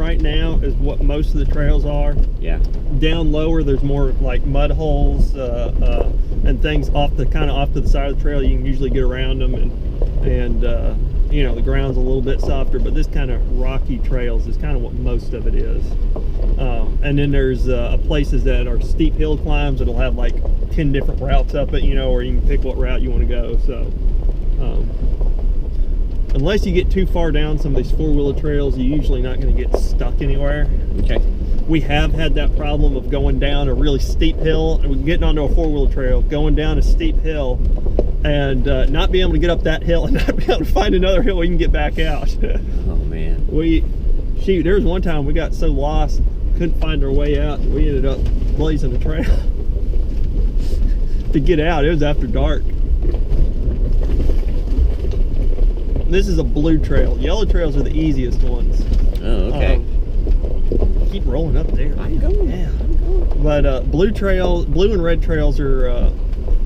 right now is what most of the trails are. Yeah. Down lower, there's more like mud holes and things off to the side of the trail. You can usually get around them, and you know, the ground's a little bit softer. But this kind of rocky trails is kind of what most of it is. And then there's places that are steep hill climbs that'll have like 10 different routes up it, you know, or you can pick what route you want to go. So unless you get too far down some of these four-wheeler trails, you're usually not going to get stuck anywhere. Okay. We have had that problem of going down a really steep hill, and getting onto a four-wheeler trail, going down a steep hill, and not being able to get up that hill, and not being able to find another hill we can get back out. Oh man. There was one time we got so lost, couldn't find our way out, we ended up blazing a trail to get out. It was after dark. This is a blue trail. Yellow trails are the easiest ones. Oh, okay. Keep rolling up there. I'm going. Yeah, I'm going. But blue and red trails are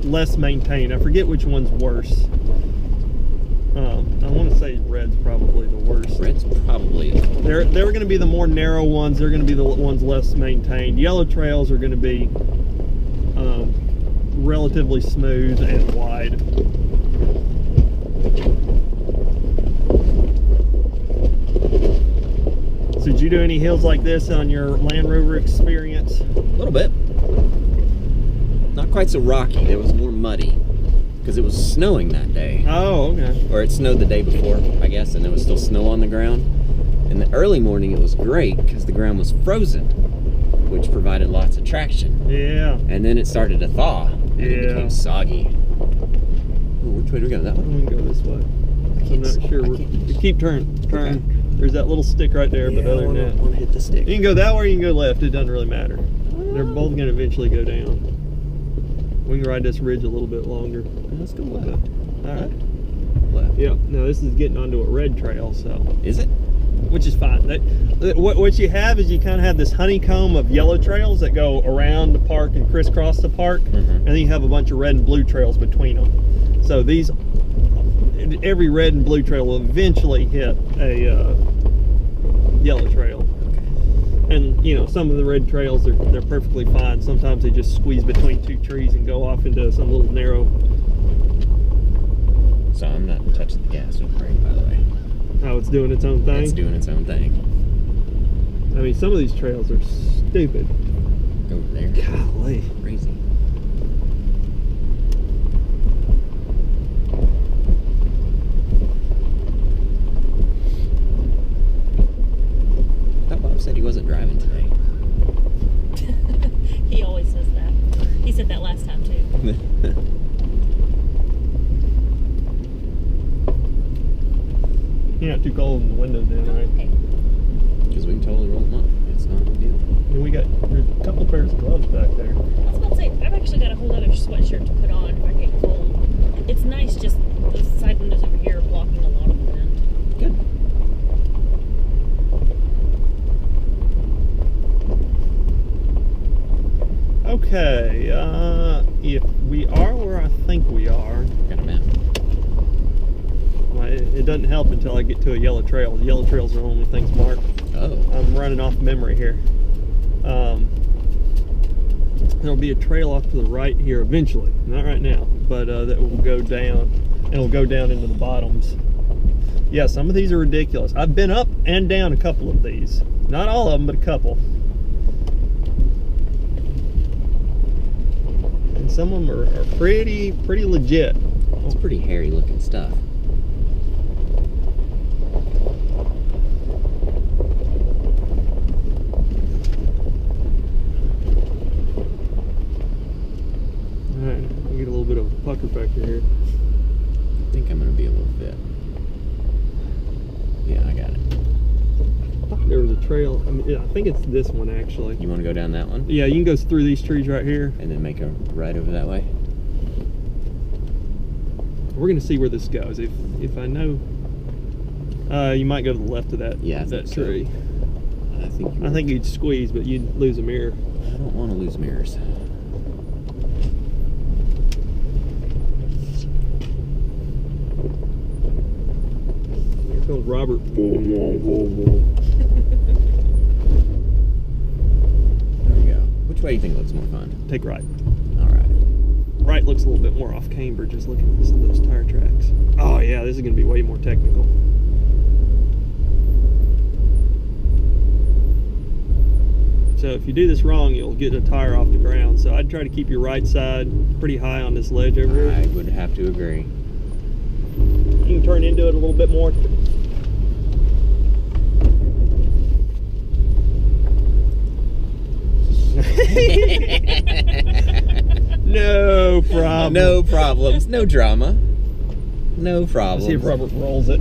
less maintained. I forget which one's worse. I want to say red's probably the worst. Red's probably. They're going to be the more narrow ones. They're going to be the ones less maintained. Yellow trails are going to be relatively smooth and wide. So did you do any hills like this on your Land Rover experience? A little bit. Not quite so rocky. There was more muddy because it was snowing that day. Oh, okay. Or it snowed the day before, I guess, and there was still snow on the ground. In the early morning, it was great because the ground was frozen, which provided lots of traction. Yeah. And then it started to thaw, and it became soggy. Oh, which way do we go? That I'm one? gonna go this way. I'm not sure. We keep turn. Okay. There's that little stick right there, but other than that, I want to hit the stick. you can go that way or you can go left. It doesn't really matter. They're both going to eventually go down. We can ride this ridge a little bit longer. Let's go left. All right. Left. Yep. Now this is getting onto a red trail, so Is it? which is fine. What you have is you kind of have this honeycomb of yellow trails that go around the park and crisscross the park, and then you have a bunch of red and blue trails between them. So every red and blue trail will eventually hit a yellow trail. And you know, some of the red trails they're perfectly fine. Sometimes they just squeeze between two trees and go off into some little narrow. So I'm not touching the gas with the brake, by the way. Oh, it's doing its own thing. It's doing its own thing. I mean, some of these trails are stupid. Over there. Golly. Crazy. I thought Bob said he wasn't driving today. He always says that. He said that last time too. You're not too cold in the windows down, right? Okay. Because we can totally roll them up. It's not a big deal. And there's a couple pairs of gloves back there. I was about to say, I've actually got a whole other sweatshirt to put on if I get cold. It's nice just the side windows over here are blocking a lot of the wind. Good. Okay, if we are where I think we are, Got a map. well, it doesn't help until I get to a yellow trail. The yellow trails are the only things marked. Oh. I'm running off memory here. There'll be a trail off to the right here eventually, not right now, but that will go down, and it'll go down into the bottoms. Yeah, some of these are ridiculous. I've been up and down a couple of these. Not all of them, but a couple. And some of them are pretty legit. It's pretty hairy looking stuff. Alright, I'll get a little bit of a pucker factor here. I think I'm going to be a little bit. Yeah, I got it. I thought there was a trail. I mean, I think it's this one actually. You want to go down that one? Yeah, you can go through these trees right here. And then make a right over that way? We're gonna see where this goes. If I know, you might go to the left of that. Yeah, I that think so. tree. I I think you'd squeeze, but you'd lose a mirror. I don't want to lose mirrors. Here comes Robert. way do you think looks more fun? Take right. All right. Right looks a little bit more off Cambridge, just looking at some of those tire tracks. Oh yeah, this is going to be way more technical. So if you do this wrong, you'll get a tire off the ground. So I'd try to keep your right side pretty high on this ledge over here. I would have to agree. You can turn into it a little bit more. No problem. No problems. No drama. No Let's problems. see if Robert rolls it.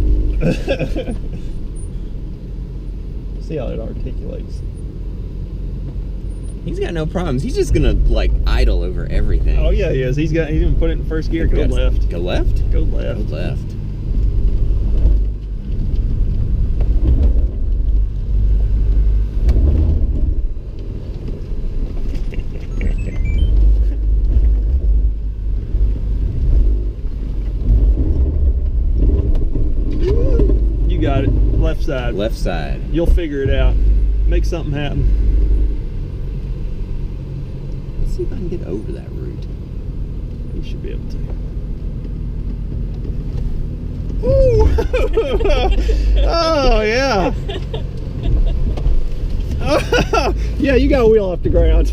See how it articulates. He's got no problems. He's just gonna like idle over everything. Oh yeah, he is. He's even put it in first gear. Go Yes. left. Go left? Go Go left. left. You got it. Left side. Left side. You'll figure it out. Make something happen. Let's see if I can get over that route. You should be able to. Ooh! Oh yeah. Oh, yeah, you got a wheel off the ground.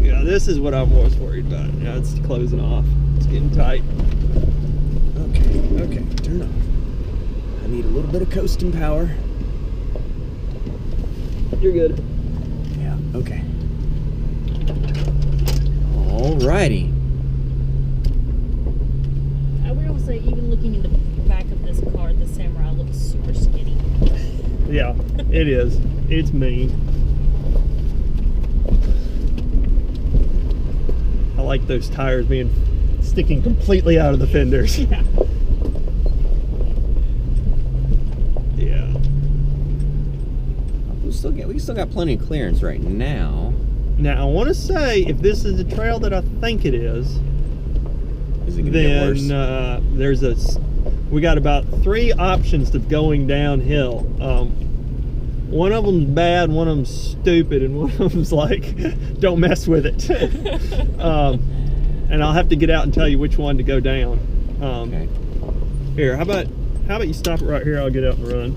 Yeah, this is what I'm most worried about. Yeah, it's closing off. It's getting tight. Okay, turn off. I need a little bit of coasting power. You're good. Yeah, okay. Alrighty. I would also say, even looking in the back of this car, the Samurai looks super skinny. Yeah, it is. It's mean. I like those tires sticking completely out of the fenders. Yeah. Yeah. We still got plenty of clearance right now. Now I want to say, if this is the trail that I think it is, Is it gonna get worse? then we got about 3 options of going downhill. One of them's bad, one of them's stupid, and one of them's like, don't mess with it. And I'll have to get out and tell you which one to go down. Okay. Here, how about you stop it right here? I'll get out and run.